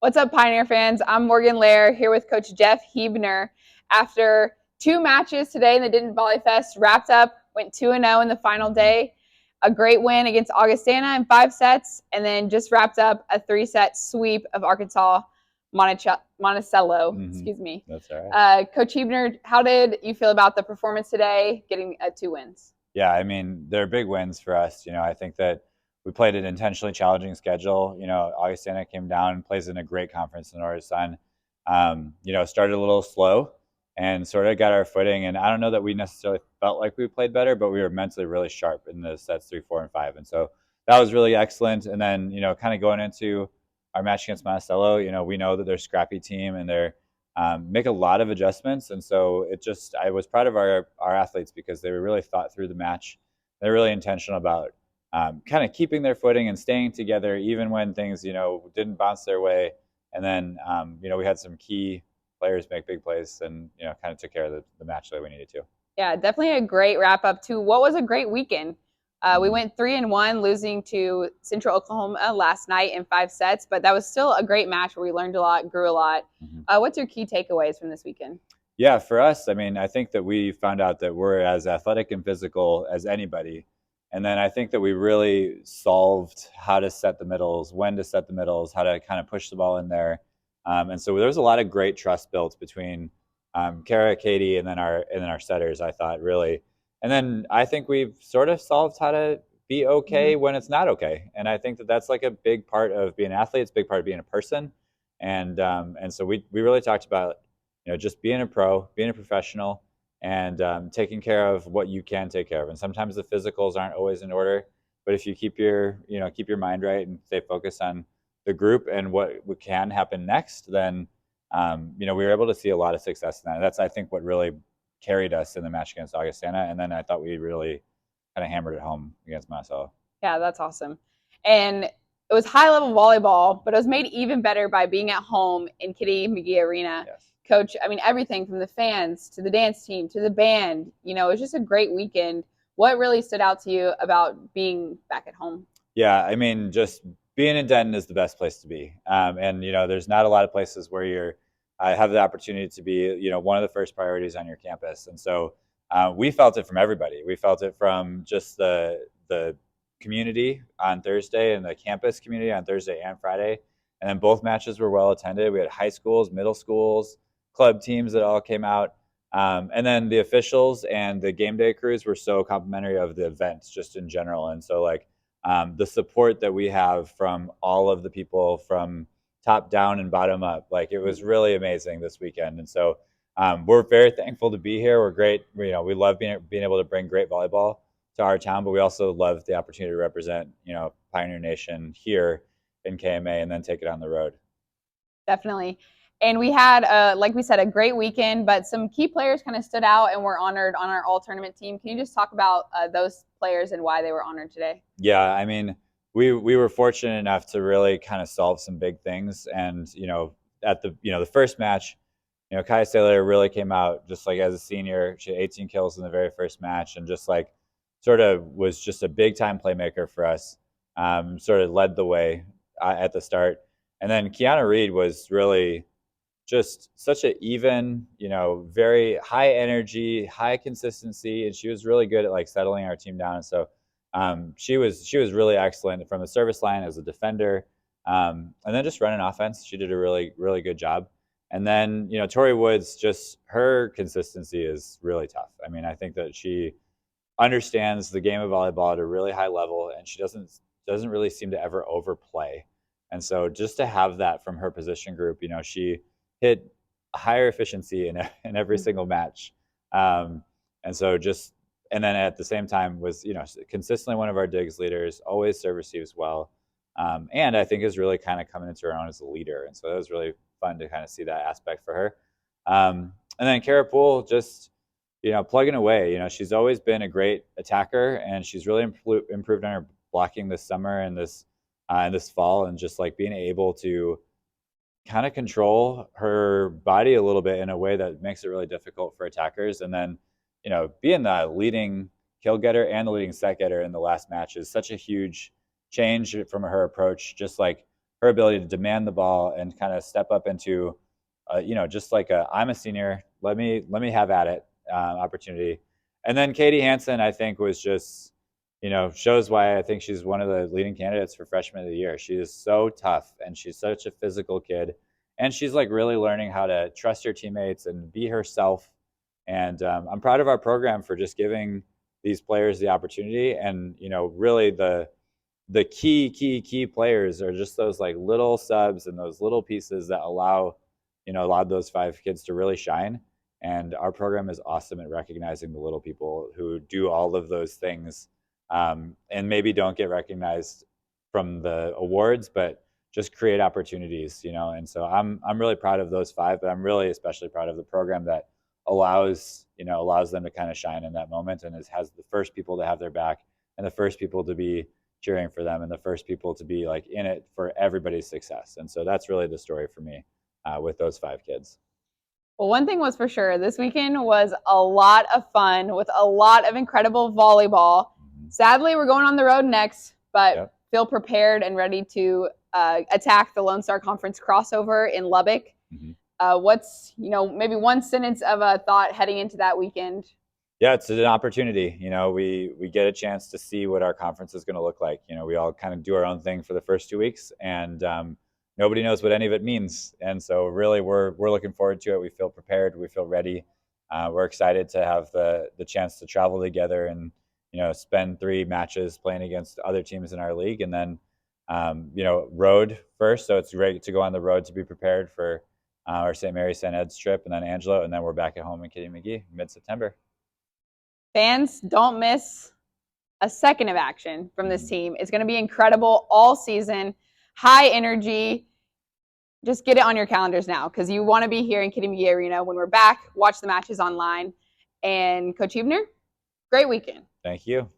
What's up, Pioneer fans? I'm Morgan Lair here with Coach Jeff Huebner. After two matches today in the Denton Volleyfest, wrapped up, went 2-0 in the final day. A great win against Augustana in 5 sets, and then just wrapped up a 3-set sweep of Arkansas Monticello. Excuse me. That's all right. Coach Huebner, how did you feel about the performance today, getting 2 wins? Yeah, I mean, they're big wins for us. I think that we played an intentionally challenging schedule. Augustana came down and plays in a great conference in Northern Sun. Started a little slow and sort of got our footing. And I don't know that we necessarily felt like we played better, but we were mentally really sharp in the sets 3, 4, and 5. And so that was really excellent. And then, kind of going into our match against Monticello, we know that they're a scrappy team and they're make a lot of adjustments. And so I was proud of our athletes because they were really thought through the match. They're really intentional about kind of keeping their footing and staying together, even when things, didn't bounce their way. And then, we had some key players make big plays and, kind of took care of the match the way we needed to. Yeah, definitely a great wrap up to what was a great weekend. We went 3-1, losing to Central Oklahoma last night in 5 sets, but that was still a great match where we learned a lot, grew a lot. What's your key takeaways from this weekend? Yeah, for us, I mean, I think that we found out that we're as athletic and physical as anybody. And then I think that we really solved how to set the middles, when to set the middles, how to kind of push the ball in there. And so there was a lot of great trust built between Kara, Katie, and then our setters, I thought, really. And then I think we've sort of solved how to be okay when it's not okay. And I think that that's like a big part of being an athlete. It's a big part of being a person. And so we really talked about, just being a pro, being a professional, and taking care of what you can take care of. And sometimes the physicals aren't always in order, but if you keep your mind right and stay focused on the group and what can happen next, then we were able to see a lot of success in that. That's, I think, what really carried us in the match against Augustana. And then I thought we really kind of hammered it home against Monticello. Yeah, that's awesome. And it was high level volleyball, but it was made even better by being at home in Kitty McGee Arena. Yes. Coach, I mean, everything from the fans to the dance team to the band, it was just a great weekend. What really stood out to you about being back at home? Yeah, I mean, just being in Denton is the best place to be. And, there's not a lot of places where you're have the opportunity to be, one of the first priorities on your campus. And so we felt it from everybody. We felt it from just the community on Thursday and the campus community on Thursday and Friday. And then both matches were well attended. We had high schools, middle schools, club teams that all came out. And then the officials and the game day crews were so complimentary of the events just in general. And so the support that we have from all of the people from top down and bottom up, it was really amazing this weekend. And so we're very thankful to be here. We're great. We love being able to bring great volleyball to our town, but we also love the opportunity to represent, Pioneer Nation here in KMA and then take it on the road. Definitely. And we had, like we said, a great weekend, but some key players kind of stood out and were honored on our all-tournament team. Can you just talk about those players and why they were honored today? Yeah, I mean, we were fortunate enough to really kind of solve some big things. And, at the first match, Kaya Saylor really came out just like as a senior. She had 18 kills in the very first match and just sort of was just a big-time playmaker for us, sort of led the way at the start. And then Kiana Reed was really just such an even, very high energy, high consistency, and she was really good at settling our team down. And so she was really excellent from the service line as a defender, and then just running offense. She did a really, really good job. And then Tori Woods, just her consistency is really tough. I mean, I think that she understands the game of volleyball at a really high level, and she doesn't really seem to ever overplay. And so just to have that from her position group, she hit a higher efficiency in every single match. And then at the same time was, consistently one of our digs leaders, always serve receives well. And I think is really kind of coming into her own as a leader. And so that was really fun to kind of see that aspect for her. And then Kara Poole just, plugging away. She's always been a great attacker, and she's really improved on her blocking this summer and this fall, and just being able to kind of control her body a little bit in a way that makes it really difficult for attackers. And then, being the leading kill getter and the leading set getter in the last match is such a huge change from her approach. Just her ability to demand the ball and kind of step up into, just like I'm a senior, let me have at it opportunity. And then Katie Hansen, I think, was just, shows why I think she's one of the leading candidates for freshman of the year. She is so tough, and she's such a physical kid, and she's like really learning how to trust her teammates and be herself. And I'm proud of our program for just giving these players the opportunity. And really the key players are just those like little subs and those little pieces that allowed those 5 kids to really shine. And our program is awesome at recognizing the little people who do all of those things, and maybe don't get recognized from the awards, but just create opportunities. And so I'm really proud of those 5, but I'm really especially proud of the program that allows them to kind of shine in that moment, and has the first people to have their back, and the first people to be cheering for them, and the first people to be like in it for everybody's success. And so that's really the story for me with those 5 kids. Well, one thing was for sure, this weekend was a lot of fun with a lot of incredible volleyball. Sadly, we're going on the road next, but feel prepared and ready to attack the Lone Star Conference crossover in Lubbock. What's, maybe one sentence of a thought heading into that weekend? Yeah, it's an opportunity. We get a chance to see what our conference is going to look like. We all kind of do our own thing for the first 2 weeks, and nobody knows what any of it means. And so really we're looking forward to it. We feel prepared. We feel ready. We're excited to have the chance to travel together and, spend 3 matches playing against other teams in our league. And then, road first. So it's great to go on the road to be prepared for our St. Mary St. Ed's trip, and then Angelo, and then we're back at home in Kitty McGee mid-September. Fans, don't miss a second of action from this team. It's going to be incredible all season, high energy. Just get it on your calendars now, because you want to be here in Kitty McGee Arena when we're back. Watch the matches online. And Coach Huebner, great weekend. Thank you.